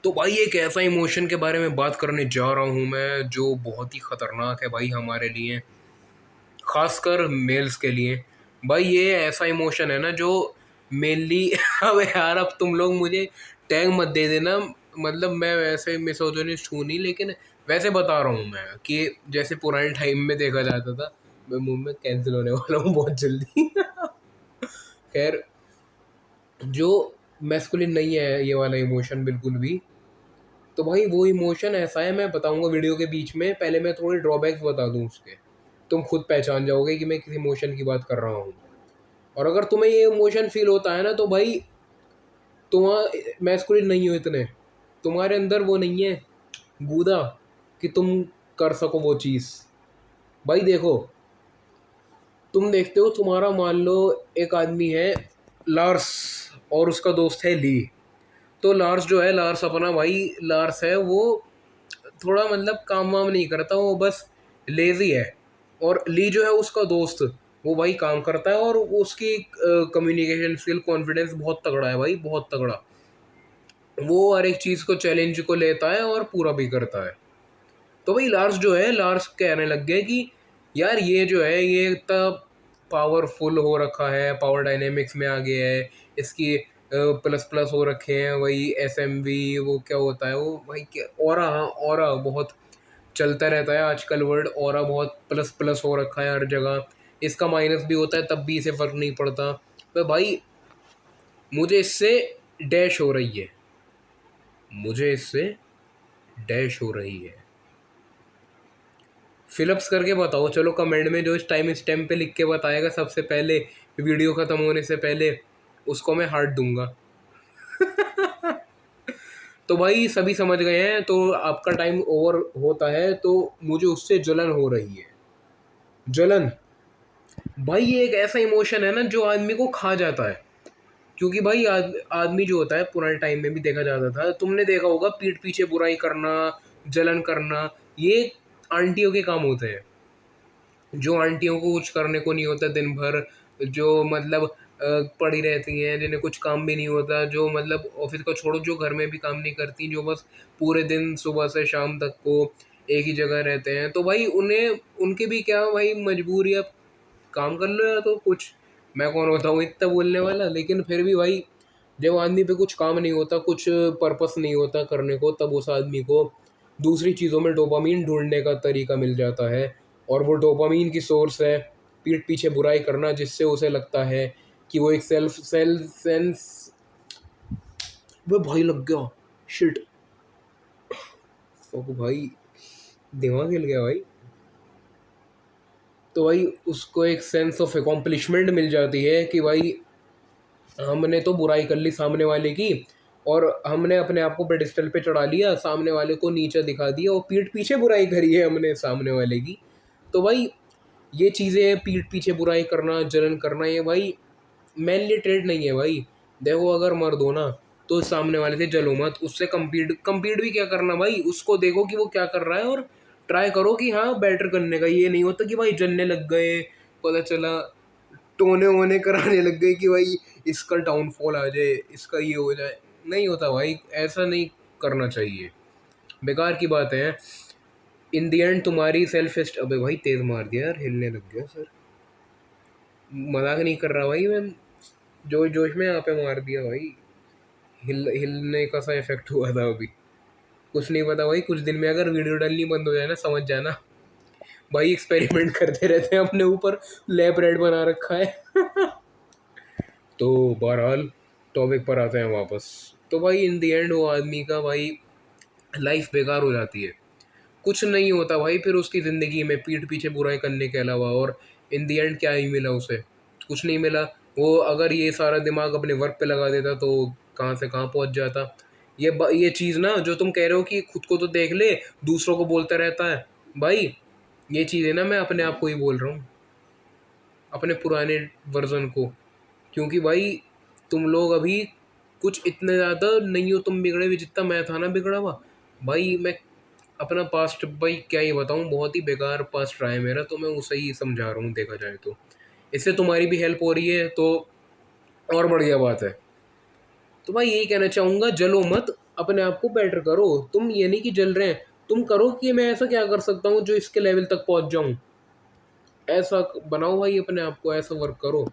तो भाई एक ऐसा इमोशन के बारे में बात करने जा रहा हूँ मैं जो बहुत ही ख़तरनाक है भाई हमारे लिए, ख़ासकर मेल्स के लिए। भाई ये ऐसा इमोशन है ना जो मेनली अब यार अब तुम लोग मुझे टैग मत दे देना, मतलब मैं वैसे मिसोजिनिस्ट हूँ नहीं, लेकिन वैसे बता रहा हूँ मैं कि जैसे पुराने टाइम में देखा जाता था। मैं मुंह में कैंसिल होने वाला हूँ बहुत जल्दी। खैर, जो मैस्कुलिन नहीं है ये वाला इमोशन बिल्कुल भी। तो भाई वो इमोशन ऐसा है, मैं बताऊंगा वीडियो के बीच में। पहले मैं थोड़े ड्रॉबैक्स बता दूं उसके, तुम खुद पहचान जाओगे कि मैं किस इमोशन की बात कर रहा हूँ। और अगर तुम्हें ये इमोशन फील होता है ना तो भाई तुम मैस्कुलिन नहीं हो इतने, तुम्हारे अंदर वो नहीं है गूदा कि तुम कर सको वो चीज़। भाई देखो, तुम देखते हो तुम्हारा मान लो एक आदमी है लार्स और उसका दोस्त है ली। तो लार्स जो है, लार्स अपना भाई लार्स है वो थोड़ा मतलब काम वाम नहीं करता, वो बस लेज़ी है। और ली जो है उसका दोस्त, वो भाई काम करता है और उसकी कम्युनिकेशन स्किल, कॉन्फिडेंस बहुत तगड़ा है भाई, बहुत तगड़ा। वो हर एक चीज़ को, चैलेंज को लेता है और पूरा भी करता है। तो भाई लार्स जो है, लार्स कहने लग गए कि यार ये जो है ये इतना पावरफुल हो रखा है, पावर डायनेमिक्स में आ गया है, इसकी प्लस प्लस हो रखे हैं, वही एसएमवी, वो क्या होता है वो भाई, क्या ऑरा, हाँ ऑरा बहुत चलता रहता है आजकल वर्ड, ऑरा बहुत प्लस प्लस हो रखा है हर जगह। इसका माइनस भी होता है तब भी इसे फ़र्क नहीं पड़ता। तो भाई मुझे इससे डैश हो रही है, मुझे इससे डैश हो रही है। फिलअप्स करके बताओ चलो कमेंट में, जो इस टाइम स्टैम्प पे लिख के बताएगा सबसे पहले वीडियो ख़त्म होने से पहले, उसको मैं हार्ट दूंगा। तो भाई सभी समझ गए हैं, तो आपका टाइम ओवर होता है, तो मुझे उससे जलन हो रही है। जलन भाई ये एक ऐसा इमोशन है ना जो आदमी को खा जाता है। क्योंकि भाई आदमी जो होता है, पुराने टाइम में भी देखा जाता था, तुमने देखा होगा पीठ पीछे बुराई करना, जलन करना, ये आंटियों के काम होते हैं। जो आंटियों को कुछ करने को नहीं होता दिन भर, जो मतलब पड़ी रहती हैं, जिन्हें कुछ काम भी नहीं होता, जो मतलब ऑफिस को छोड़ो, जो घर में भी काम नहीं करती, जो बस पूरे दिन सुबह से शाम तक को एक ही जगह रहते हैं, तो भाई उन्हें, उनकी भी क्या भाई मजबूरी, अब काम कर लो या तो कुछ। मैं कौन होता हूँ इतना बोलने वाला, लेकिन फिर भी भाई जब आदमी पे कुछ काम नहीं होता, कुछ पर्पस नहीं होता करने को, तब उस आदमी को दूसरी चीज़ों में डोपामीन ढूंढने का तरीका मिल जाता है। और वो डोपामीन की सोर्स है पीठ पीछे बुराई करना, जिससे उसे लगता है कि वो एक सेल्फ सेंस। वो भाई लग गया, शिट, ओ भाई दिमाग हिल गया भाई। तो भाई उसको एक सेंस ऑफ अकॉम्प्लिशमेंट मिल जाती है कि भाई हमने तो बुराई कर ली सामने वाले की, और हमने अपने आप को पेडिस्टल पे चढ़ा लिया, सामने वाले को नीचे दिखा दिया, और पीठ पीछे बुराई करी है हमने सामने वाले की। तो भाई ये चीज़ें, पीठ पीछे बुराई करना, जलन करना, ये भाई मैनली ट्रेड नहीं है भाई। देखो अगर मर्द हो ना तो सामने वाले से जलो मत, उससे compete भी क्या करना भाई, उसको देखो कि वो क्या कर रहा है और ट्राई करो कि हाँ बेटर करने का। ये नहीं होता कि भाई जलने लग गए, पता चला टोने वोने कराने लग गए कि भाई इसका डाउनफॉल आ जाए, इसका ये हो जाए। नहीं होता भाई, ऐसा नहीं करना चाहिए, बेकार की बात है। इन दी एंड तुम्हारी सेल्फ अबे भाई तेज मार दिया यार, हिलने लग गया सर, मजाक नहीं कर रहा भाई मैं, जोश जोश में यहाँ पे मार दिया भाई। हिलने का सा इफेक्ट हुआ था अभी, कुछ नहीं पता भाई। कुछ दिन में अगर वीडियो डालनी बंद हो जाए ना, समझ जाना भाई एक्सपेरिमेंट करते रहते हैं अपने ऊपर, लैब रेड बना रखा है। तो बहरहाल टॉपिक पर आते हैं वापस। तो भाई इन दी एंड वो आदमी का भाई लाइफ बेकार हो जाती है, कुछ नहीं होता भाई फिर उसकी ज़िंदगी में पीठ पीछे बुराई करने के अलावा। और इन दी एंड क्या ही मिला उसे, कुछ नहीं मिला। वो अगर ये सारा दिमाग अपने वर्क पे लगा देता तो कहाँ से कहाँ पहुँच जाता। ये चीज़ ना जो तुम कह रहे हो कि खुद को तो देख ले, दूसरों को बोलता रहता है, भाई ये चीज़ है ना, मैं अपने आप को ही बोल रहा हूँ, अपने पुराने वर्जन को। क्योंकि भाई तुम लोग अभी कुछ इतने ज़्यादा नहीं हो तुम बिगड़े भी, जितना मैं था ना बिगड़ा हुआ। भाई मैं अपना पास्ट भाई क्या ही बताऊँ, बहुत ही बेकार पास्ट रहा है मेरा, तो मैं उसे ही समझा रहा हूँ देखा जाए तो। इससे तुम्हारी भी हेल्प हो रही है तो और बढ़िया बात है। तो भाई यही कहना चाहूँगा, जलो मत, अपने आप को बेटर करो। तुम ये नहीं कि जल रहे हैं, तुम करो कि मैं ऐसा क्या कर सकता हूँ जो इसके लेवल तक पहुँच जाऊँ। ऐसा बनाओ भाई, अपने आप को ऐसा वर्क करो।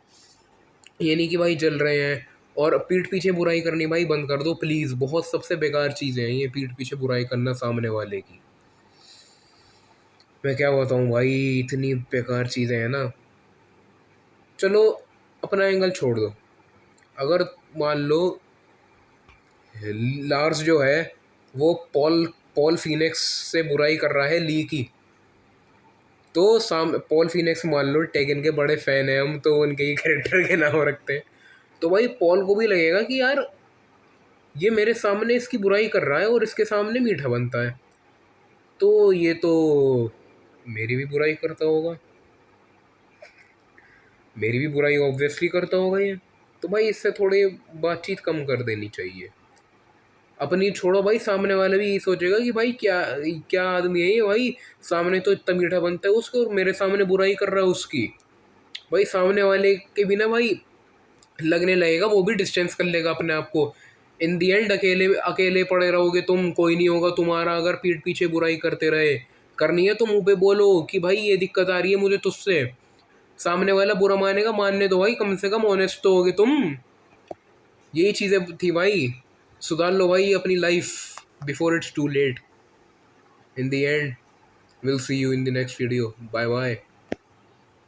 ये नहीं कि भाई जल रहे हैं और पीठ पीछे बुराई करनी भाई बंद कर दो प्लीज़। बहुत सबसे बेकार चीज़ें हैं ये पीठ पीछे बुराई करना सामने वाले की। मैं क्या बताऊँ भाई, इतनी बेकार चीज़ें हैं ना। चलो अपना एंगल छोड़ दो, अगर मान लो लार्स जो है वो पॉल पॉल फीनिक्स से बुराई कर रहा है ली की, तो पॉल फीनिक्स मान लो टेगन के बड़े फैन हैं हम, तो उनके ही कैरेक्टर के नाम रखते हैं। तो भाई पॉल को भी लगेगा कि यार ये मेरे सामने इसकी बुराई कर रहा है और इसके सामने मीठा बनता है, तो ये तो मेरी भी बुराई करता होगा, मेरी भी बुराई ऑब्वियसली करता होगा ये। तो भाई इससे थोड़ी बातचीत कम कर देनी चाहिए। अपनी छोड़ो भाई, सामने वाला भी यही सोचेगा कि भाई क्या क्या आदमी है ये भाई, सामने तो इतना मीठा बनता है उसको और मेरे सामने बुराई कर रहा है उसकी। भाई सामने वाले के बिना भाई लगने लगेगा, वो भी डिस्टेंस कर लेगा अपने आप को। इन दी एंड अकेले अकेले पड़े रहोगे तुम, कोई नहीं होगा तुम्हारा अगर पीठ पीछे बुराई करते रहे। करनी है तो मुंह पे बोलो कि भाई ये दिक्कत आ रही है मुझे तुझसे। सामने वाला बुरा मानेगा, मानने दो भाई, कम से कम ऑनेस्ट तो होगे तुम। यही चीज़ें थी भाई, सुधार लो भाई अपनी life before it's too late. In the end, will see you in the next video, bye bye.